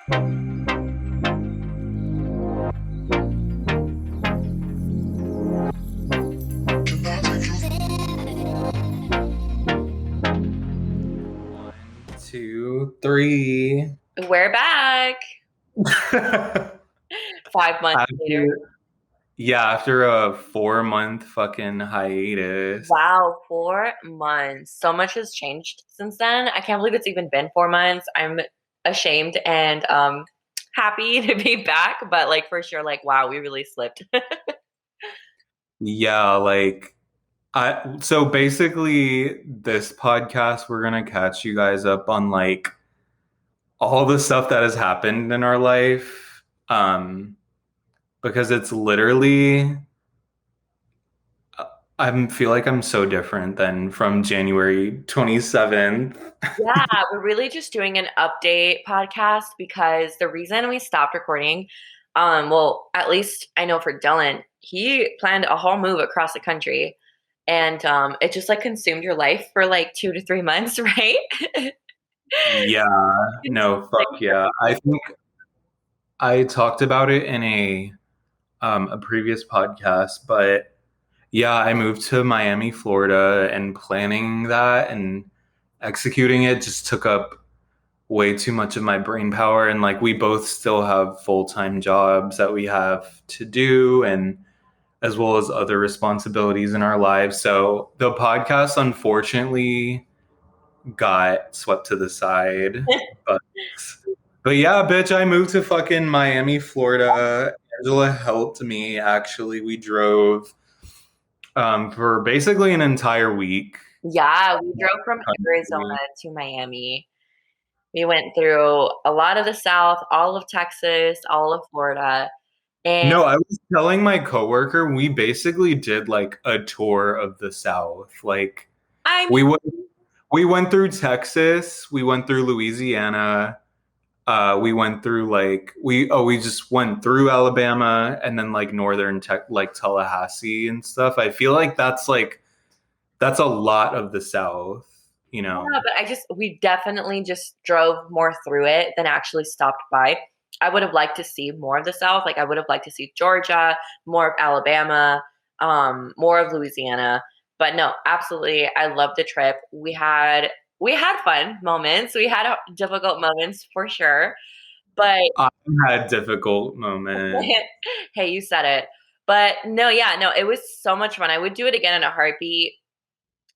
One, two, three. We're back. 5 months later. After, yeah, after a 4-month fucking hiatus. Wow, 4 months. So much has changed since then. I can't believe it's even been 4 months. I'm ashamed and happy to be back, but like for sure, like wow, we really slipped. Yeah, like so basically this podcast we're gonna catch you guys up on like all the stuff that has happened in our life. Because it's literally I feel like I'm so different than from January 27th. Yeah, we're really just doing an update podcast because the reason we stopped recording, well, at least I know for Dylan, he planned a whole move across the country and it just like consumed your life for like 2 to 3 months, right? Yeah, no, fuck yeah. I think I talked about it in a previous podcast, but yeah, I moved to Miami, Florida, and planning that and executing it just took up way too much of my brain power. And like, we both still have full-time jobs that we have to do, and as well as other responsibilities in our lives. So the podcast, unfortunately, got swept to the side. But but yeah, bitch, I moved to fucking Miami, Florida. Angela helped me actually. We drove for basically an entire week. Yeah, we drove from Arizona to Miami. We went through a lot of the South, all of Texas, all of Florida. And No, I was telling my coworker we basically did like a tour of the South. Like I mean, we went we went through Texas, we went through Louisiana, we went through like we just went through Alabama and then like northern tech like Tallahassee and stuff. I feel like that's a lot of the South, you know. yeah, but we definitely just drove more through it than actually stopped by. I would have liked to see more of the South. Like I would have liked to see Georgia, more of Alabama, more of Louisiana. But no, absolutely, I loved the trip. We had fun moments. We had difficult moments for sure. But I had difficult moments. hey, you said it. But no, yeah, no, it was so much fun. I would do it again in a heartbeat.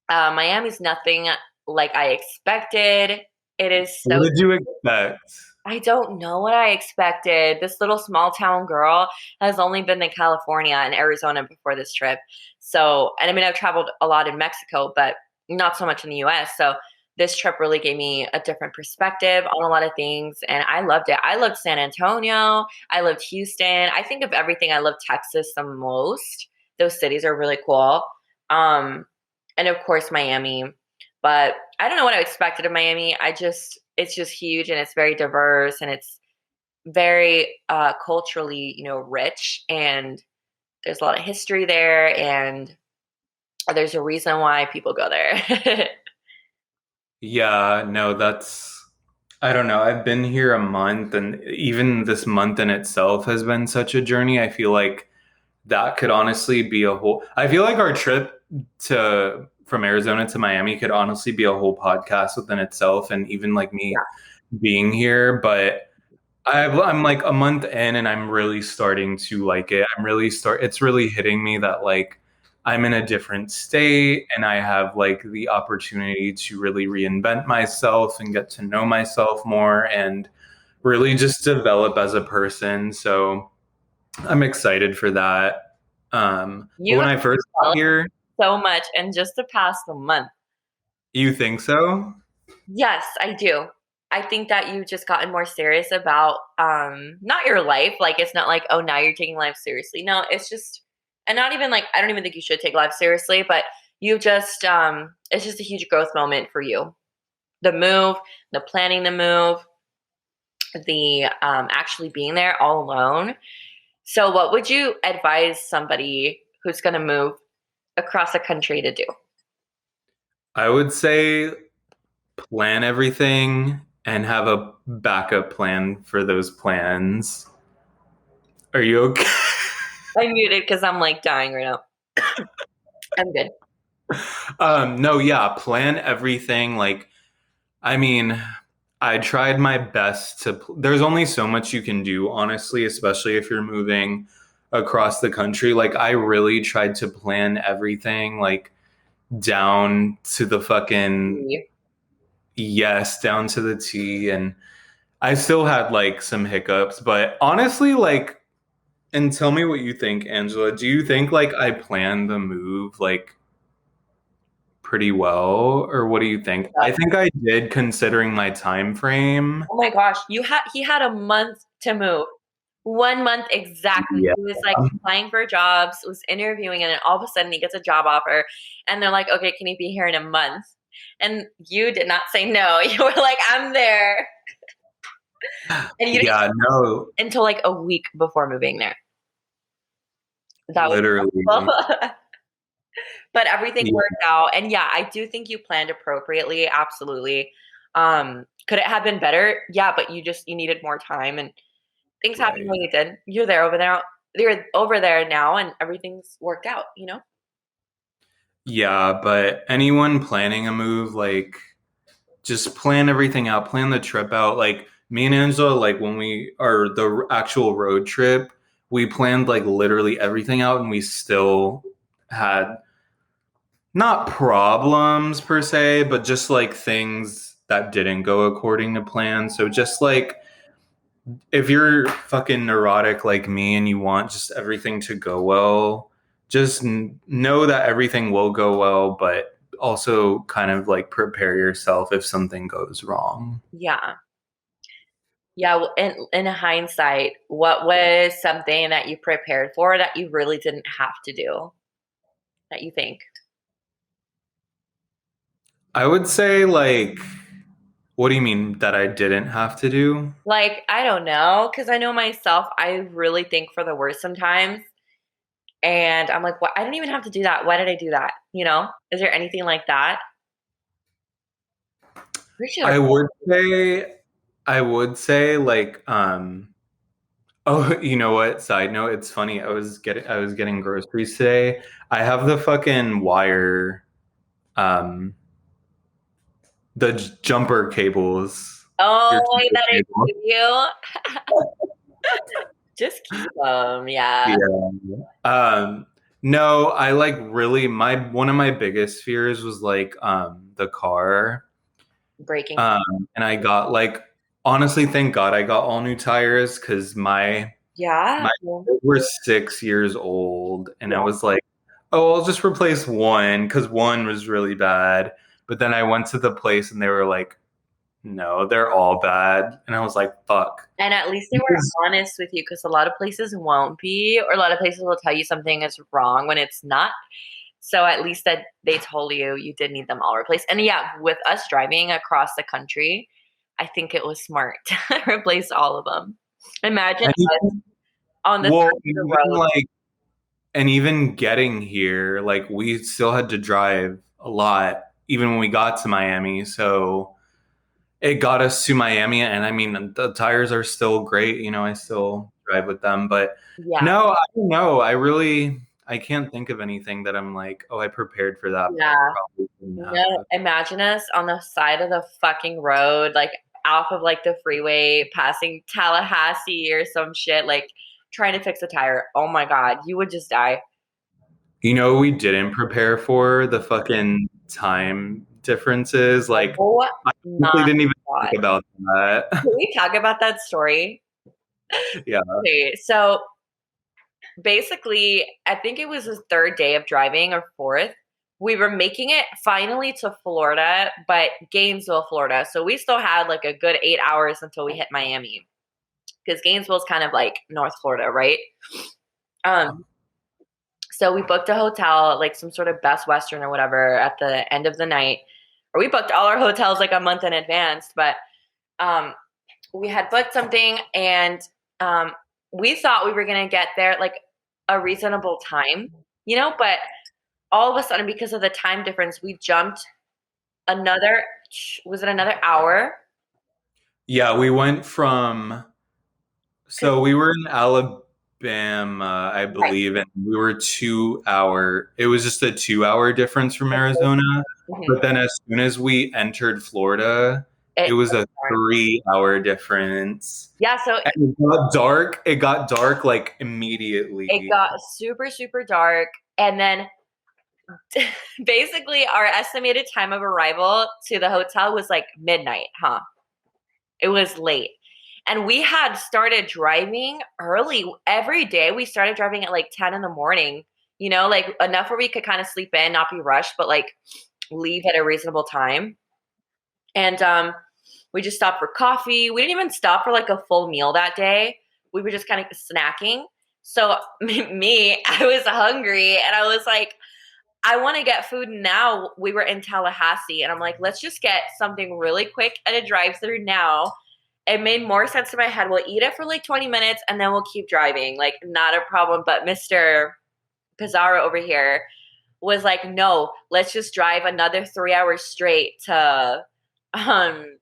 Miami's nothing like I expected. It is so. What did you expect? I don't know what I expected. This little small town girl has only been to California and Arizona before this trip. So, and I mean, I've traveled a lot in Mexico, but not so much in the US. So, this trip really gave me a different perspective on a lot of things. And I loved it. I loved San Antonio. I loved Houston. I think of everything, I love Texas the most. Those cities are really cool. Um, and of course, Miami. But I don't know what I expected of Miami. It's just huge and it's very diverse and it's very culturally, rich and there's a lot of history there and there's a reason why people go there. Yeah, no, I don't know. I've been here a month, and even this month in itself has been such a journey. I feel like that could honestly be a whole, I feel like our trip to from Arizona to Miami could honestly be a whole podcast within itself, and even like me Yeah. being here. But I'm like a month in and I'm really starting to like it. It's really hitting me that like I'm in a different state and I have like the opportunity to really reinvent myself and get to know myself more and really just develop as a person. So I'm excited for that. But You when have I first got developed here, so much in just the past month. you think so? Yes, I do. I think that you've just gotten more serious about not your life. Like it's not like, oh, now you're taking life seriously. No, it's just and not even like I don't even think you should take life seriously, but you just it's just a huge growth moment for you. The move, the planning the move, the actually being there all alone. So what would you advise somebody who's going to move across the country to do? I would say plan everything and have a backup plan for those plans. Are you okay? I'm muted because I'm like dying right now. I'm good. No, yeah, plan everything. Like, I mean, I tried my best to. There's only so much you can do, honestly, especially if you're moving across the country. Like, I really tried to plan everything, like, down to the fucking yes, down to the T. And I still had like some hiccups, but honestly, like, and tell me what you think, Angela. Do you think like I planned the move like pretty well, or what do you think? I think I did considering my time frame. Oh my gosh, he had a month to move. 1 month exactly. Yeah. He was like applying for jobs, was interviewing, and then all of a sudden he gets a job offer, and they're like, "Okay, can you be here in a month?" And you did not say no. You were like, "I'm there," and you didn't Yeah, no, until like a week before moving there. That was literally. possible. But everything Yeah, worked out, and yeah, I do think you planned appropriately. Absolutely. Could it have been better? Yeah, but you needed more time, and things happened right. when you did. You're there over there. You're over there now, and everything's worked out. Yeah, but anyone planning a move, like, just plan everything out, plan the trip out. Like, me and Angela, like, when we are the actual road trip, we planned like literally everything out, and we still had not problems per se, but just like things that didn't go according to plan. So just like if you're fucking neurotic like me and you want just everything to go well, just know that everything will go well, but also kind of like prepare yourself if something goes wrong. Yeah. Yeah. Well, in hindsight, what was something that you prepared for that you really didn't have to do that you think? I would say like, what do you mean that I didn't have to do? Like, I don't know, because I know myself, I really think for the worst sometimes. And I'm like, what? I don't even have to do that. Why did I do that? Is there anything like that? We should. I would say I would say like oh, you know what? Side note, it's funny. I was getting groceries today. I have the fucking wire um the jumper cables. Your Oh, jumper that I cable. give you. Just keep them. Yeah. Yeah. No, I like really my one of my biggest fears was like the car. Breaking. And I got like honestly, thank God I got all new tires because Yeah. my were 6 years old, and I Yeah. was like, oh, I'll just replace one because one was really bad. But then I went to the place and they were like, no, they're all bad, and I was like, fuck. And at least they were honest with you because a lot of places won't be, or a lot of places will tell you something is wrong when it's not. So at least that they told you did need them all replaced. And yeah, with us driving across the country, I think it was smart to replace all of them. Imagine And us even, on the well, side of the even road. like, and even getting here, like we still had to drive a lot, even when we got to Miami. So it got us to Miami, and I mean the tires are still great. I still drive with them, but Yeah. no, I don't know. I can't think of anything that I'm like, oh, I prepared for that, but I Yeah. probably didn't No, have. imagine us on the side of the fucking road, like off of like the freeway, passing Tallahassee or some shit, like trying to fix a tire. Oh my God, you would just die. We didn't prepare for the fucking time differences. Like, Oh I honestly my didn't even God. think about that. Can we talk about that story? Yeah. Okay, so basically, I think it was the third day of driving or fourth. We were making it finally to Florida, but Gainesville, Florida. So we still had like a good 8 hours until we hit Miami because Gainesville's kind of like North Florida, right? Um, so we booked a hotel, like some sort of Best Western or whatever, at the end of the night. Or we booked all our hotels like a month in advance, but um, we had booked something and um, we thought we were going to get there like a reasonable time, but all of a sudden, because of the time difference, we jumped another, was it another hour? Yeah, we went from, Because so we were in Alabama, I right. believe, and we were 2 hour. It was just a 2 hour difference from Arizona. Mhm. But then as soon as we entered Florida, it It was a 3 hour difference. yeah, so And it got dark. It got dark like it immediately. got super, super dark, and then basically our estimated time of arrival to the hotel was like midnight, huh? It was late. And we had started driving early. Every day we started driving at like 10 in the morning, like enough where we could kind of sleep in, not be rushed, but like leave at a reasonable time. And we just stopped for coffee. We didn't even stop for like a full meal that day. We were just kind of snacking. So me, I was hungry and I was like, I want to get food now. We were in Tallahassee and I'm like, let's just get something really quick at a drive-through now. It made more sense in my head. We'll eat it for like 20 minutes and then we'll keep driving. Like, not a problem. But Mr. Pizarro over here was like, no, let's just drive another 3 hours straight um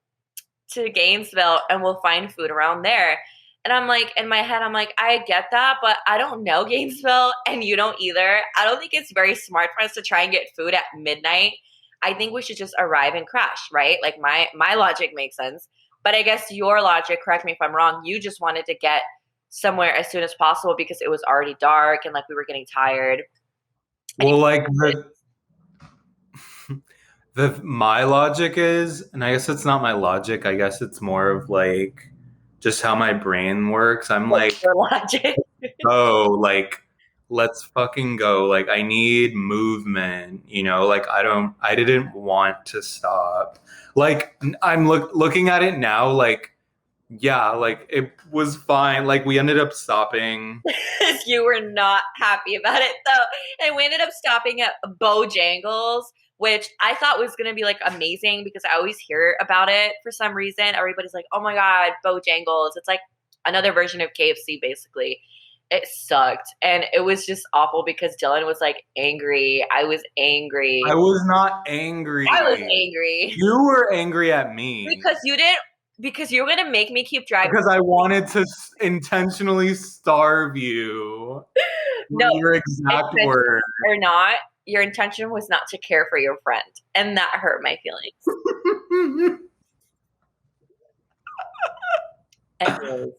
to Gainesville and we'll find food around there. And I'm like, in my head, I'm like, I get that, but I don't know Gainesville and you don't either. I don't think it's very smart for us to try and get food at midnight. I think we should just arrive and crash, right? Like my logic makes sense. But I guess your logic, correct me if I'm wrong, you just wanted to get somewhere as soon as possible because it was already dark and like we were getting tired. And Well, like the my logic is, and I guess it's not my logic, I guess it's more of like just how my brain works. I'm what's like, your logic? oh, like let's fucking go. Like I need movement, like I didn't want to stop. Like I'm looking at it now, like yeah, like it was fine. Like we ended up stopping. You were not happy about it though. And we ended up stopping at Bojangles, which I thought was going to be like amazing because I always hear about it for some reason. Everybody's like, oh my God, Bojangles. It's like another version of KFC, basically. It sucked. And it was just awful because Dylan was like angry. I was I angry. was not I was angry. angry You were angry at me because you didn't, because you were going to make me keep driving. because I wanted to intentionally starve you. No, Your exact intention word. or not, your intention was not to care for your friend, and that hurt my feelings. Anyways,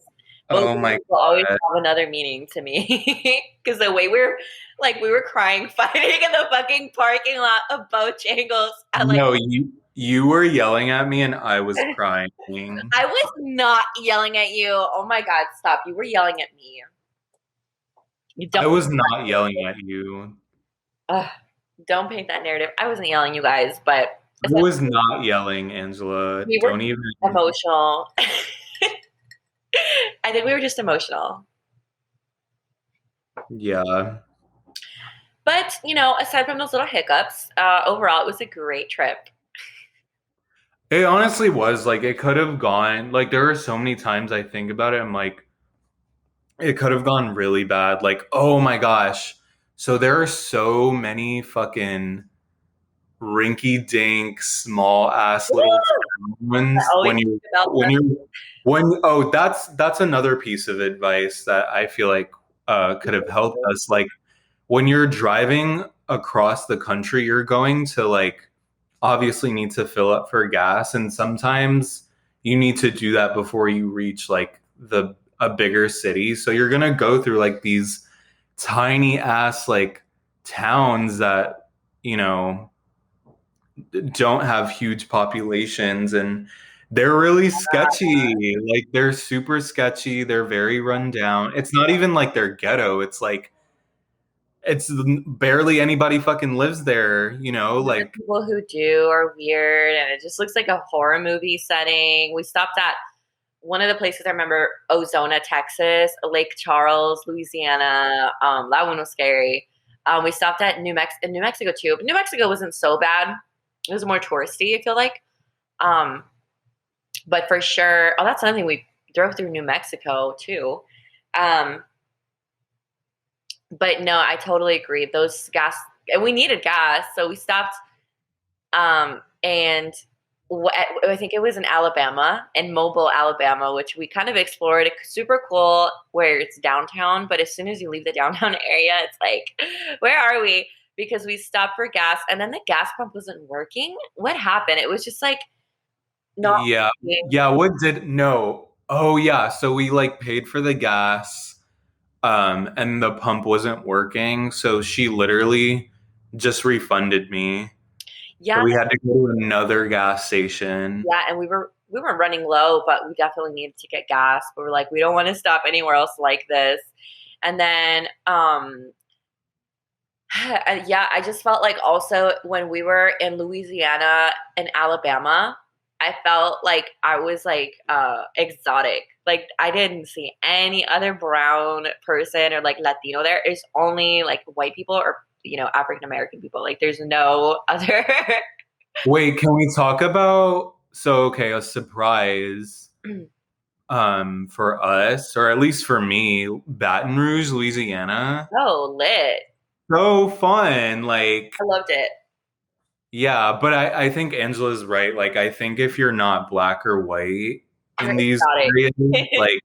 both Oh my will always god. have another meaning to me because the way we were crying, fighting in the fucking parking lot of Bojangles at like No, you were yelling at me and I was crying. I was not yelling at you. Oh my god, stop! You were yelling at me. You I don't. was not yelling at you. Ugh, don't paint that narrative. I wasn't yelling, you guys, but I was not yelling, Angela. we were Don't even. emotional. I think we were just emotional. Yeah. But, aside from those little hiccups, overall, it was a great trip. It honestly was like it could have gone like there are so many times I think about it. I'm like, it could have gone really bad. Like, oh my gosh. So there are so many fucking rinky dink, small ass little I towns always when think you about when you when oh that's another piece of advice that I feel like could have helped that. us. Like when you're driving across the country, you're going to like obviously need to fill up for gas, and sometimes you need to do that before you reach like the a bigger city. So you're gonna go through like these tiny ass like towns that you know don't have huge populations, and they're really sketchy. Like they're super sketchy, they're very run down. It's not even like they're ghetto, it's like it's barely anybody fucking lives there, The like people who do are weird, and it just looks like a horror movie setting. We stopped at one of the places I remember, Ozona, Texas, Lake Charles, Louisiana. That one was scary. We stopped at New Mexico too, but New Mexico wasn't so bad. It was more touristy, I feel like. Um, but for sure, oh, that's something we drove through New Mexico too. Um, but no, I totally agree. Those gas, and we needed gas, so we stopped. And I think it was in Alabama, in Mobile, Alabama, which we kind of explored. It's super cool where it's downtown, but as soon as you leave the downtown area, it's like, where are we? Because we stopped for gas and then the gas pump wasn't working. What happened? It was just like not Yeah. working. Yeah, what did no. Oh yeah, so we like paid for the gas and the pump wasn't working, so she literally just refunded me. So Yeah, we had to go to another gas station. yeah, and we were running low, but we definitely needed to get gas. But we're like, we don't want to stop anywhere else like this. And then yeah, I just felt like also when we were in Louisiana and Alabama, I felt like I was like exotic. Like I didn't see any other brown person or like Latino there. It's only like white people or African American people. Like there's no other. Wait, can we talk about so okay, a surprise for us, or at least for me, Baton Rouge, Louisiana. Oh, lit. So fun. Like, I loved it. yeah, but I think Angela's right. Like, I think if you're not black or white You're in these exotic. areas, like,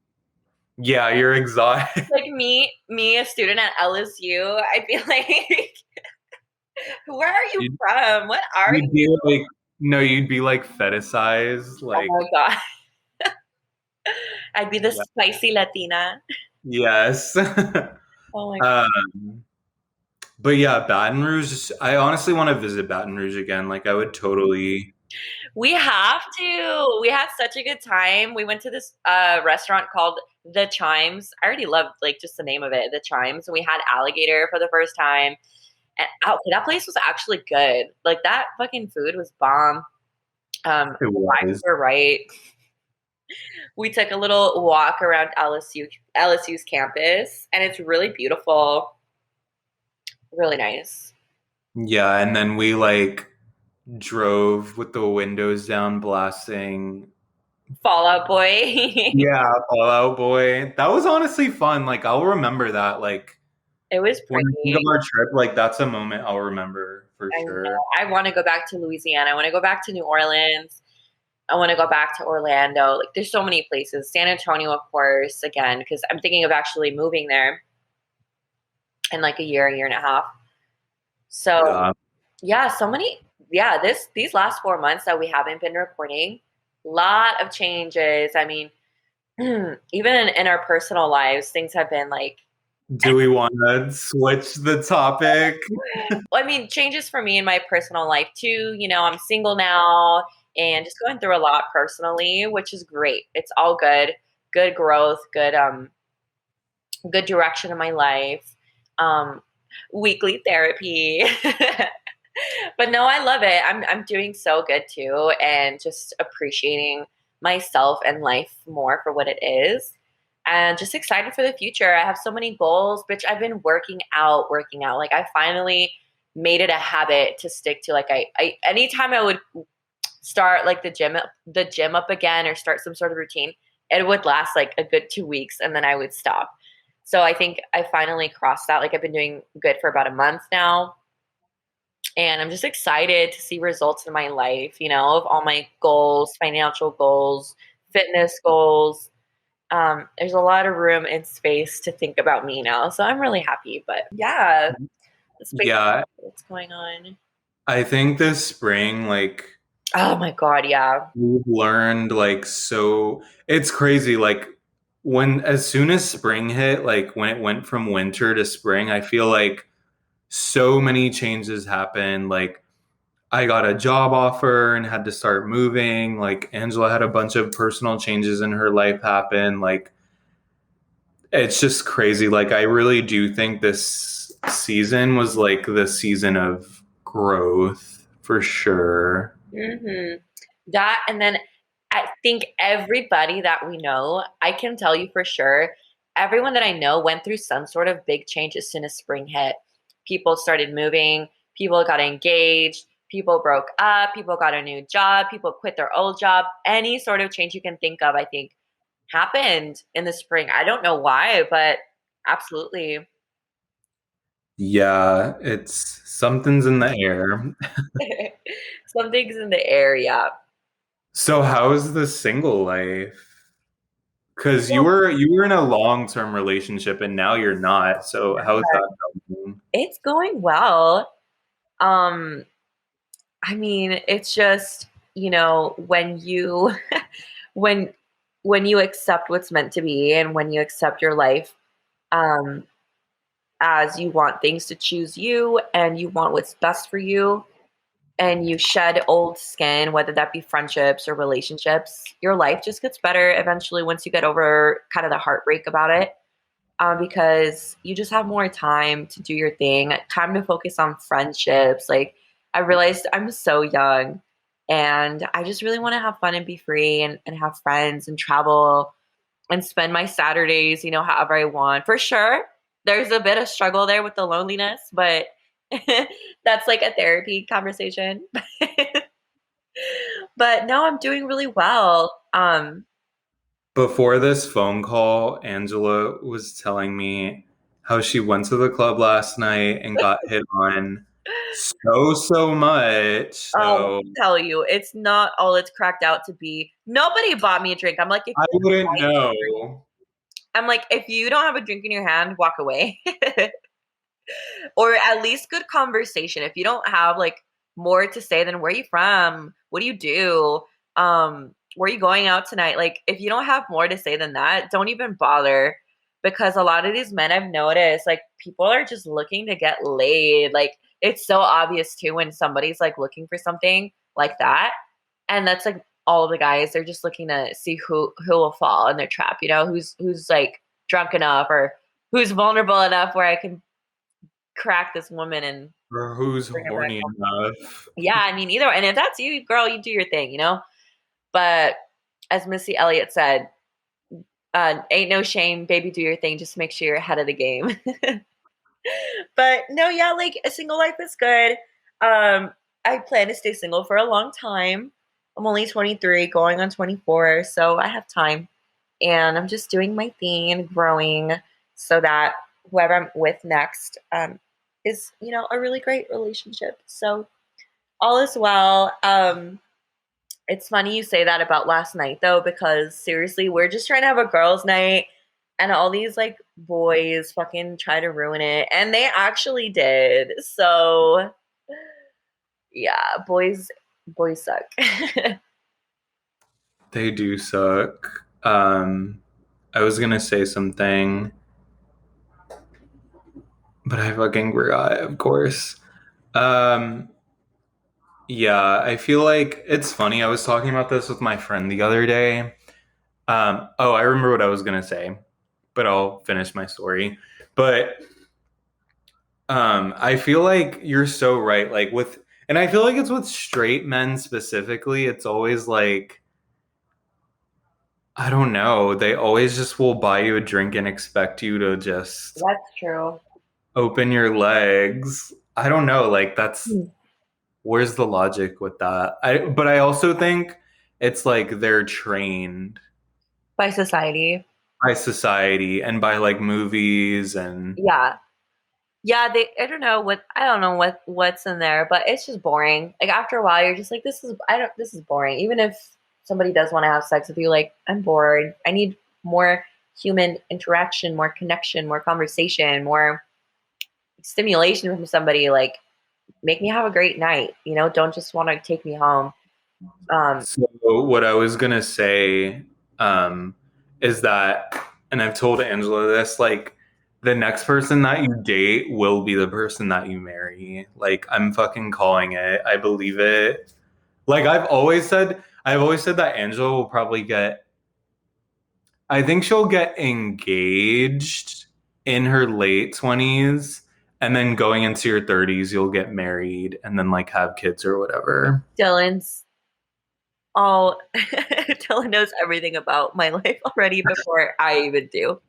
yeah, you're exotic. Like me, a student at LSU, I'd be like, "Where are you You'd, from? What are you'd be you?" like, no, you'd be like fetishized. Oh Like, my god, I'd be the yeah, spicy Latina. yes. Oh my god, um, but yeah, Baton Rouge, I honestly want to visit Baton Rouge again. Like, I would totally. we have to. We had such a good time. We went to this restaurant called The Chimes. I already loved like just the name of it, The Chimes. And we had alligator for the first time. And okay, that place was actually good. Like that fucking food was bomb. It The vibes was. were right. We took a little walk around LSU's campus, and it's really beautiful, really nice. Yeah, and then we like drove with the windows down, blasting. Fallout Boy. Yeah, Fall Out Boy. That was honestly fun. Like I'll remember that. Like It was when I think of pretty. our trip, like that's a moment I'll remember for I know. sure. I want to go back to Louisiana. I want to go back to New Orleans. I want to go back to Orlando. Like, there's so many places. San Antonio, of course, again, because I'm thinking of actually moving there in like a year and a half. So, Yeah. yeah, so many. Yeah, these last 4 months that we haven't been recording, lot of changes. I mean, even in our personal lives, things have been like, Do we want to switch the topic? I mean, changes for me in my personal life too. I'm single now and just going through a lot personally, which is great. It's all good, good growth, good direction in my life. Um, Weekly therapy. But no, I love it. I'm doing so good too, and just appreciating myself and life more for what it is, and just excited for the future. I have so many goals, bitch. I've been working out. Like I finally made it a habit to stick to. Like I anytime I would start like the gym up again or start some sort of routine, it would last like a good 2 weeks, and then I would stop. So I think I finally crossed that. Like I've been doing good for about a month now, and I'm just excited to see results in my life, of all my goals, financial goals, fitness goals. There's a lot of room and space to think about me now. So I'm really happy. But yeah, that's basically Yeah, what's going on. I think this spring, like Oh my God, yeah. we've learned like so it's crazy. Like when as soon as spring hit, like when it went from winter to spring, I feel like so many changes happened. Like I got a job offer and had to start moving. Like Angela had a bunch of personal changes in her life happen. Like it's just crazy. Like I really do think this season was like the season of growth for sure. hmm That, and then I think everybody that we know, I can tell you for sure, everyone that I know went through some sort of big change as soon as spring hit. People started moving, people got engaged, people broke up, people got a new job, people quit their old job. Any sort of change you can think of, I think, happened in the spring. I don't know why, but absolutely. Yeah, it's something's in the air. Something's in the air, yeah. So how's the single life? Because you Well, were in a long-term relationship and now you're not. So how's that going? it's going well. Um, I mean, it's just, when you when when you accept what's meant to be and when you accept your life um as you want things to choose you and you want what's best for you and you shed old skin, whether that be friendships or relationships, your life just gets better eventually once you get over kind of the heartbreak about it. Because you just have more time to do your thing, time to focus on friendships. Like, I realized I'm so young and I just really want to have fun and be free and have friends and travel and spend my Saturdays, however I want. For sure, there's a bit of struggle there with the loneliness, but that's like a therapy conversation. But no, I'm doing really well. Before this phone call, Angela was telling me how she went to the club last night and got hit on so much. Oh, let So me tell you, it's not all it's cracked out to be. Nobody bought me a drink. I'm like, if I you wouldn't like, know. I'm like, if you don't have a drink in your hand, walk away. Or at least good conversation. If you don't have like more to say than where are you from? What do you do? Where are you going out tonight? Like if you don't have more to say than that, don't even bother. Because a lot of these men I've noticed, like people are just looking to get laid. Like it's so obvious too when somebody's like looking for something like that. And that's like all of the guys, they're just looking to see who will fall in their trap, who's like drunk enough or who's vulnerable enough where I can crack this woman and Or who's bring her back horny home. enough. Yeah, I mean, either way. And if that's you, girl, you do your thing. But as Missy Elliott said, ain't no shame, baby, do your thing. Just make sure you're ahead of the game. But no, yeah, like a single life is good. I plan to stay single for a long time. I'm only 23, going on 24, so I have time. And I'm just doing my thing and growing so that whoever I'm with next is, a really great relationship. So all is well. It's funny you say that about last night though, because seriously, we're just trying to have a girls' night, and all these like boys fucking try to ruin it, and they actually did. So yeah, boys suck. They do suck. I was gonna say something, but I fucking forgot, of course. Um, yeah, I feel like it's funny. I was talking about this with my friend the other day. Oh, I remember what I was gonna say, but I'll finish my story. But I feel like you're so right. And I feel like it's with straight men specifically. It's always like, I don't know. They always just will buy you a drink and expect you to just That's true. open your legs. I don't know. Like that's Hmm. where's the logic with that? But I also think it's like they're trained By society. by society and by like movies and Yeah. Yeah, I don't know what's in there, but it's just boring. Like after a while you're just like this is boring. Even if somebody does want to have sex with you, like I'm bored. I need more human interaction, more connection, more conversation, more stimulation from somebody. Like make me have a great night, don't just want to take me home. Um so what I was gonna say um, is that, and I've told Angela this, like the next person that you date will be the person that you marry. Like I'm fucking calling it. I believe it. Like I've always said that Angela will probably get. I think she'll get engaged in her late 20s, and then going into your 30s, you'll get married and then like have kids or whatever. Dylan's all Dylan knows everything about my life already before I even do.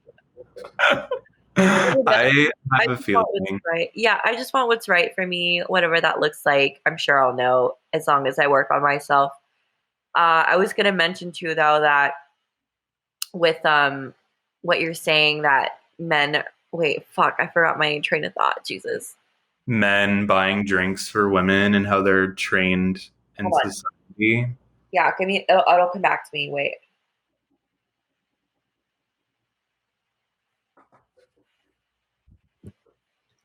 I I have a just want what's feeling. right. Yeah, I just want what's right for me, whatever that looks like. I'm sure I'll know as long as I work on myself. I was gonna mention too, though, that with what you're saying that men. Wait, fuck, I forgot my train of thought. Jesus, Men buying drinks for women and how they're trained in hold on. society. Yeah, give me. It'll come back to me. Wait.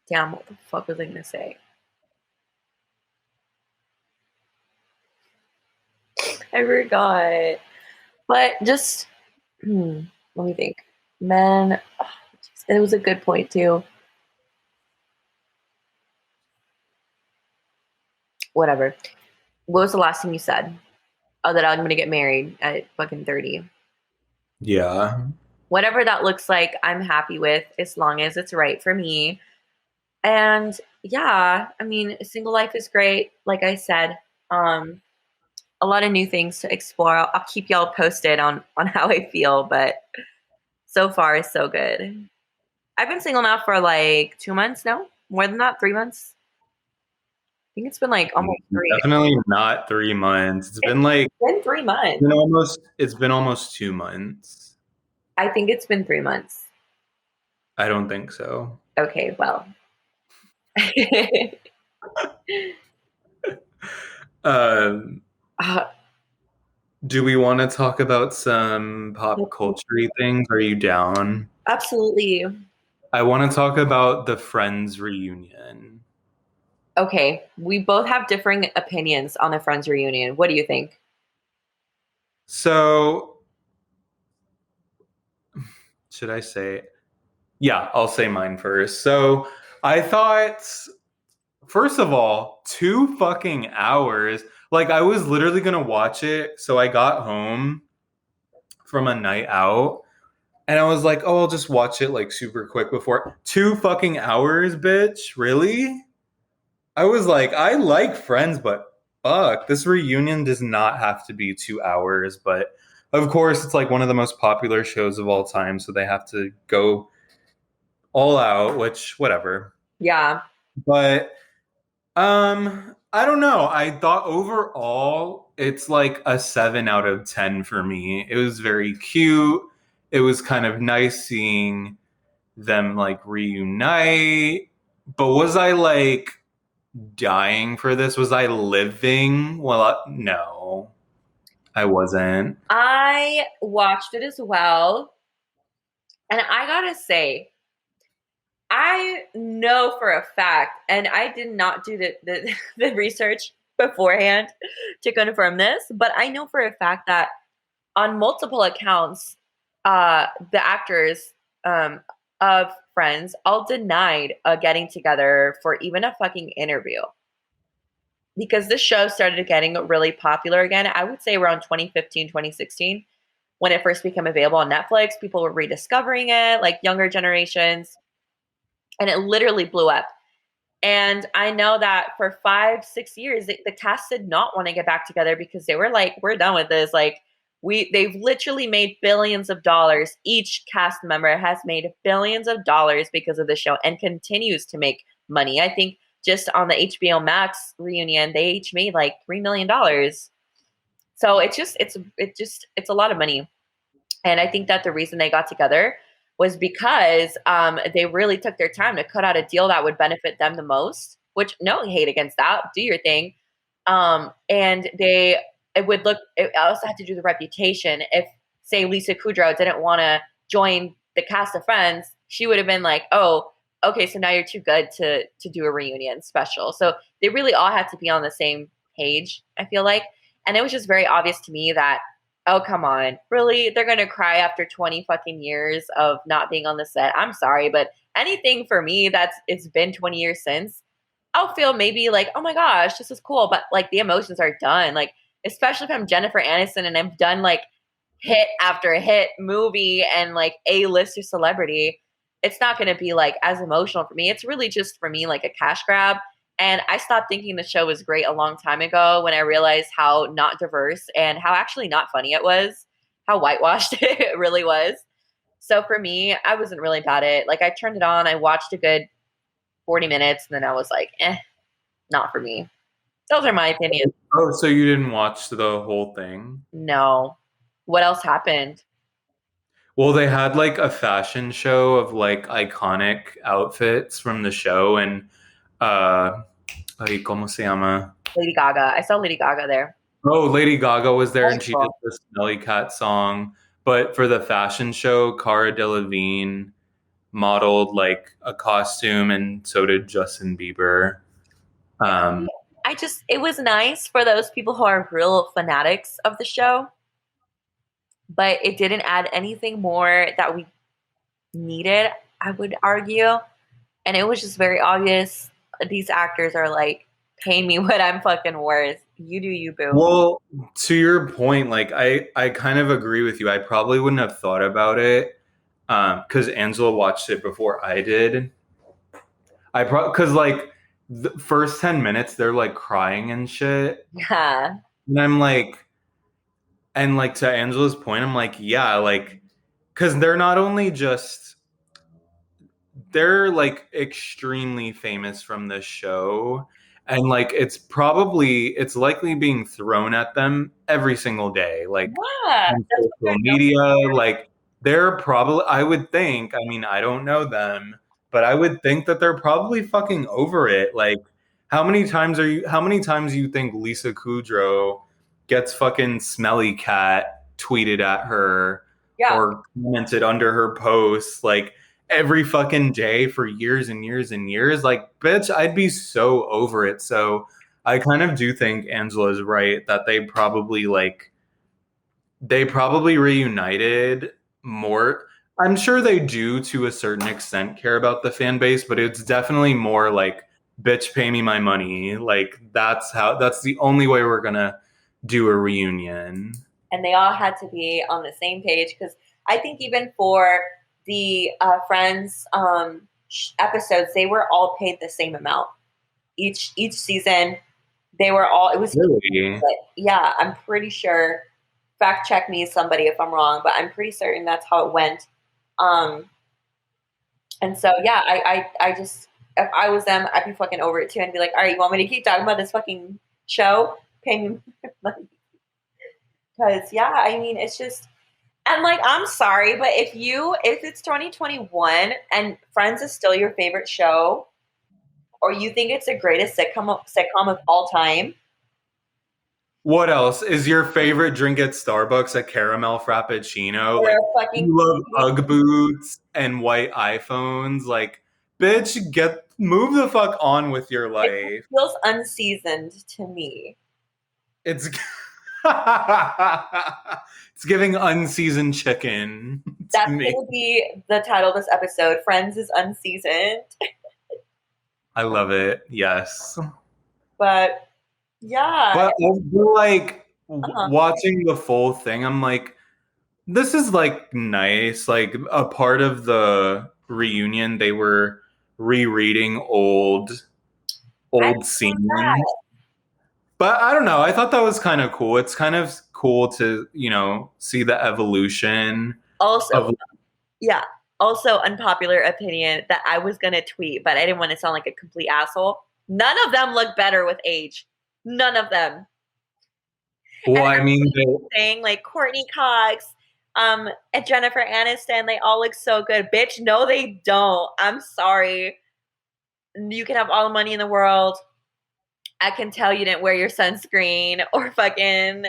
Damn, what the fuck was I gonna say? I forgot. But just let me think. Men, it was a good point too. Whatever. What was the last thing you said? Oh, that I'm gonna get married at fucking 30. Yeah. Whatever that looks like, I'm happy with as long as it's right for me. And yeah, I mean, single life is great. Like I said, um, a lot of new things to explore. I'll keep y'all posted on how I feel, but so far it's so good. I've been single now for like 2 months now. More than that, 3 months. I think it's been like almost three. Definitely not 3 months. It's been like It's been 3 months. it's been almost 2 months. I think it's been 3 months. I don't think so. Okay, well. Um, uh, do we want to talk about some pop culture things? Are you down? absolutely. I want to talk about the Friends reunion. Okay, we both have differing opinions on the Friends reunion. What do you think? So, should I say? Yeah, I'll say mine first. So, I thought, first of all, 2 fucking hours. Like, I was literally going to watch it. So, I got home from a night out and I was like, oh, I'll just watch it like super quick before. 2 fucking hours, bitch. Really? I was like, I like Friends, but fuck, this reunion does not have to be 2 hours. But of course, it's like one of the most popular shows of all time, so they have to go all out, which whatever. Yeah. But I don't know. I thought overall it's like a 7 out of 10 for me. It was very cute. It was kind of nice seeing them like reunite. But was I like dying for this? Was I living? Well, no, I wasn't. I watched it as well. And I gotta say, I know for a fact, and I did not do the research beforehand to confirm this, but I know for a fact that on multiple accounts, the actors of Friends all denied getting together for even a fucking interview because this show started getting really popular again. I would say around 2015, 2016, when it first became available on Netflix. People were rediscovering it, like younger generations, and it literally blew up. And I know that for 5, 6 years, the cast did not want to get back together because they were like, "We're done with this." Like, they've literally made billions of dollars. Each cast member has made billions of dollars because of the show and continues to make money. I think just on the HBO Max reunion, they each made like $3 million. So it's a lot of money. And I think that the reason they got together was because they really took their time to cut out a deal that would benefit them the most, which no hate against that. Do your thing. And it also had to do the reputation. If, say, Lisa Kudrow didn't want to join the cast of Friends, she would have been like, oh, okay, so now you're too good to do a reunion special. So they really all had to be on the same page, I feel like. And it was just very obvious to me that, oh, come on. Really? They're going to cry after 20 fucking years of not being on the set. I'm sorry, but anything for me it's been 20 years since, I'll feel maybe like, oh my gosh, this is cool. But like the emotions are done. Like, especially if I'm Jennifer Aniston and I've done like hit after hit movie and like A-lister celebrity, it's not going to be like as emotional for me. It's really just for me like a cash grab. And I stopped thinking the show was great a long time ago when I realized how not diverse and how actually not funny it was, how whitewashed it really was. So for me, I wasn't really about it. Like I turned it on, I watched a good 40 minutes, and then I was like, not for me. Those are my opinions. Oh, so you didn't watch the whole thing? No. What else happened? Well, they had like a fashion show of like iconic outfits from the show, and ay, ¿cómo se llama? Lady Gaga. I saw Lady Gaga there. Oh, Lady Gaga was there and she did Wonderful. the Smelly Cat song. But for the fashion show, Cara Delevingne modeled like a costume, and so did Justin Bieber. Um, I just, it was nice for those people who are real fanatics of the show, but it didn't add anything more that we needed, I would argue. And it was just very obvious these actors are like, pay me what I'm fucking worth. You do you, boo. well, to your point, like I kind of agree with you. I probably wouldn't have thought about it because Angela watched it before I did. I probably because like the first 10 minutes they're like crying and shit, Yeah. and I'm like, and like to Angela's point, I'm like, yeah, like because they're not only just they're like extremely famous from this show, and like it's likely being thrown at them every single day, like Yeah. on That's what social they're known media. for. Like they're probably, I would think, I mean, I don't know them, but I would think that they're probably fucking over it. Like how many times do you think Lisa Kudrow gets fucking smelly cat tweeted at her Yeah. or commented under her posts like every fucking day for years and years and years? Like, bitch, I'd be so over it. So I kind of do think Angela's right that they probably reunited more. I'm sure they do to a certain extent care about the fan base, but it's definitely more like, bitch, pay me my money. Like that's the only way we're gonna do a reunion. And they all had to be on the same page because I think even for the Friends episodes, they were all paid the same amount each season. They were all, it was, Really? but yeah, I'm pretty sure. Fact check me, somebody, if I'm wrong, but I'm pretty certain that's how it went. Um, and so yeah, I just, if I was them, I'd be fucking over it too, and be like, all right, you want me to keep talking about this fucking show? Pay me money. Because yeah, I mean, it's just, and like, I'm sorry, but if it's 2021 and Friends is still your favorite show, or you think it's the greatest sitcom of all time, What else is your favorite drink at Starbucks? A caramel frappuccino? or Like a fucking you love UGG boots and white iPhones? Like, bitch, get move the fuck on with your it life. feels unseasoned to me. It's it's giving unseasoned chicken to That's me. gonna be the title of this episode. Friends is unseasoned, I love it. Yes. but yeah, But I feel like uh-huh. watching the full thing, I'm like, this is like nice. Like a part of the reunion, they were rereading I old saw that. scenes. But I don't know. I thought that was kind of cool. It's kind of cool to, see the evolution Also, of. yeah. Also, unpopular opinion that I was gonna tweet, but I didn't want to sound like a complete asshole. None of them look better with age. None of them. Well, And I mean, saying like Courtney Cox, and Jennifer Aniston, they all look so good. Bitch, no, they don't. I'm sorry. You can have all the money in the world. I can tell you didn't wear your sunscreen or fucking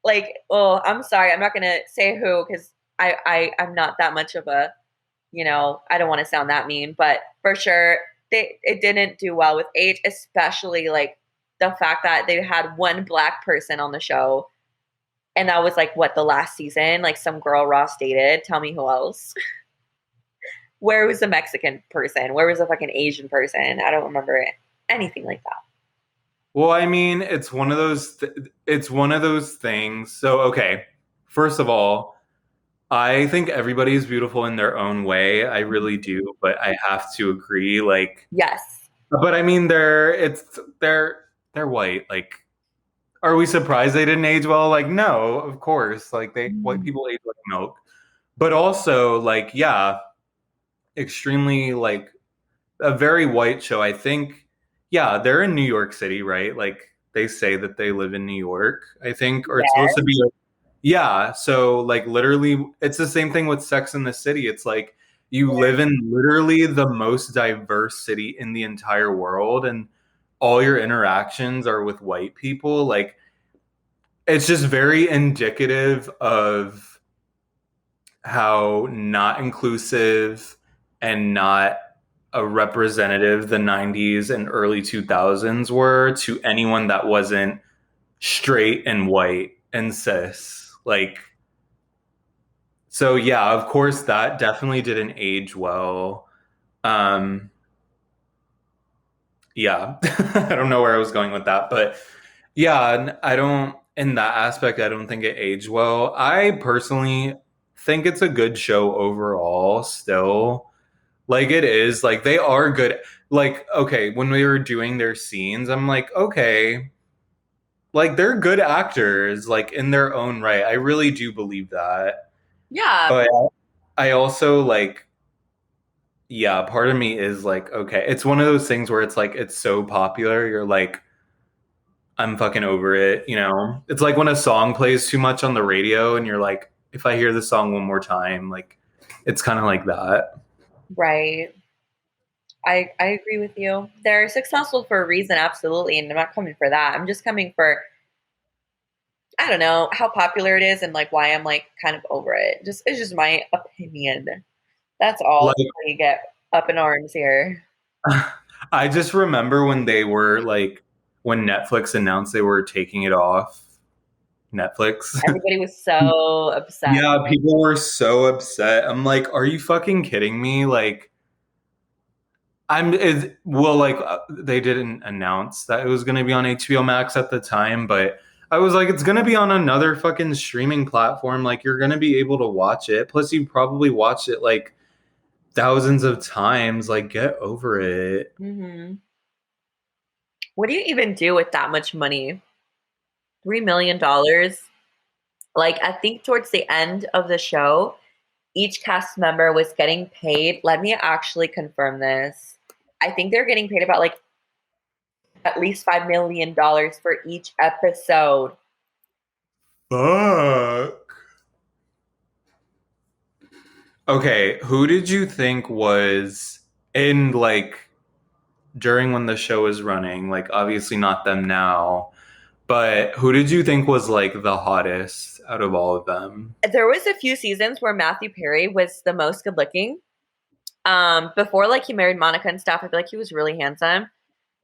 like, oh, I'm sorry. I'm not gonna say who because I'm not that much of a, I don't want to sound that mean, but for sure it didn't do well with age, especially like the fact that they had one black person on the show, and that was like what, the last season, like some girl Ross dated. Tell me who else? Where was the Mexican person? Where was the fucking Asian person? I don't remember anything like that. well, I mean, it's one of those things. So, okay, first of all, I think everybody's beautiful in their own way. I really do, but I have to agree. Like, Yes. but I mean, they're white. Like, are we surprised they didn't age well? Like, no, of course. Like, white people age like milk. But also, like, yeah, extremely like a very white show. I think, yeah, they're in New York City, right? Like, they say that they live in New York, I think, or it's supposed to Yes. be. Yeah, so like literally, it's the same thing with Sex in the City. It's like you live in literally the most diverse city in the entire world, and all your interactions are with white people. Like, it's just very indicative of how not inclusive and not a representative the 90s and early 2000s were to anyone that wasn't straight and white and cis. Like, so yeah, of course that definitely didn't age well. Um, yeah, I don't know where I was going with that, but yeah, I don't, in that aspect, I don't think it aged well. I personally think it's a good show overall, still. Like, it is, like, they are good. Like, okay, when we were doing their scenes, I'm like, okay, like, they're good actors, like, in their own right. I really do believe that. Yeah, But I also, like, yeah, part of me is like, okay, it's one of those things where it's like, it's so popular, you're like, I'm fucking over it, you know? It's like when a song plays too much on the radio and you're like, if I hear the song one more time, like, it's kind of like that. right. I agree with you. They're successful for a reason, absolutely, and I'm not coming for that. I'm just coming for I don't know how popular it is and like why I'm like kind of over it. Just it's just my opinion. That's all. Like, Before you get up in arms here. I just remember when they were like, when Netflix announced they were taking it off Netflix. Everybody was so upset. Yeah, people were so upset. I'm like, are you fucking kidding me? Like, well, like, they didn't announce that it was going to be on HBO Max at the time, but I was like, it's going to be on another fucking streaming platform. Like, you're going to be able to watch it. Plus, you probably watched it like thousands of times. Like, get over it. Hmm. What do you even do with that much money? $3 million. Like I think towards the end of the show, each cast member was getting paid. Let me actually confirm this. I think they're getting paid about like at least $5 million for each episode. Fuck. Okay, who did you think was in, like, during when the show was running? Like, obviously not them now, but who did you think was like the hottest out of all of them? There was a few seasons where Matthew Perry was the most good looking. Before like he married Monica and stuff, I feel like he was really handsome.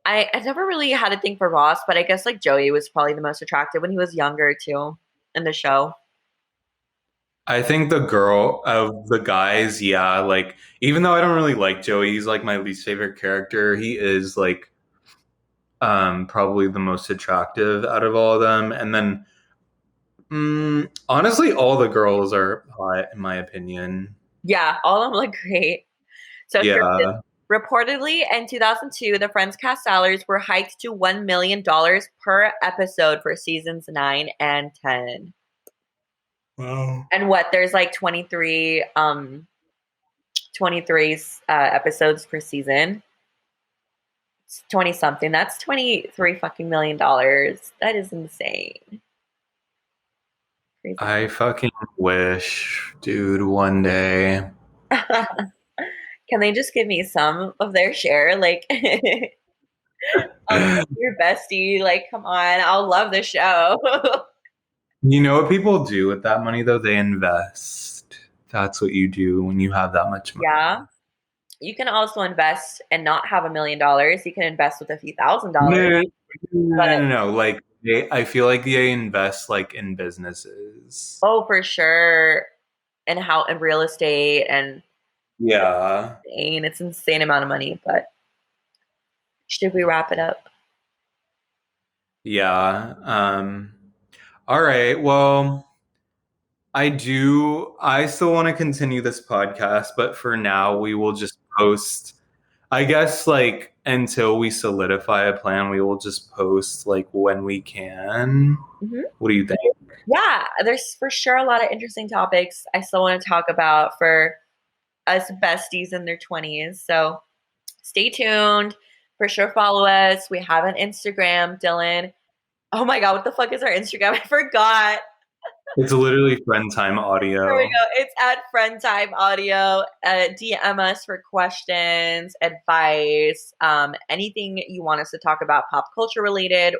I never really had a thing for Ross, but I guess like Joey was probably the most attractive when he was younger too in the show. I think the girl of the guys, yeah, like, even though I don't really like Joey, he's like my least favorite character. He is like probably the most attractive out of all of them. And then honestly, all the girls are hot in my opinion. Yeah, all of them look great. So Yeah. reportedly in 2002, the Friends cast salaries were hiked to $1 million per episode for seasons 9 and 10. Wow. And what there's like 23 episodes per season. It's 20 something. That's 23 fucking $1 million. That is insane. Crazy. I fucking wish, dude, one day. Can they just give me some of their share? Like, your bestie. Like, come on, I'll love the show. You know what people do with that money though? They invest. That's what you do when you have that much Yeah. money. You can also invest and not have $1 million. You can invest with a few thousand dollars. No, no, But no, no, no. Like, I feel like they invest like in businesses. oh, for sure. And how in real estate and Yeah. it's insane amount of money. But should we wrap it up? Yeah. All right. Well, I still want to continue this podcast, but for now we will just post, I guess, like, until we solidify a plan, we will just post like when we can. Hmm. What do you think? Yeah, there's for sure a lot of interesting topics I still want to talk about for us besties in their 20s. So stay tuned. For sure, follow us. We have an Instagram, Dylan. Oh my God, what the fuck is our Instagram? I forgot. It's literally friend time There we audio. go. It's at Friend Time Audio. DM us for questions, advice, anything you want us to talk about pop culture related.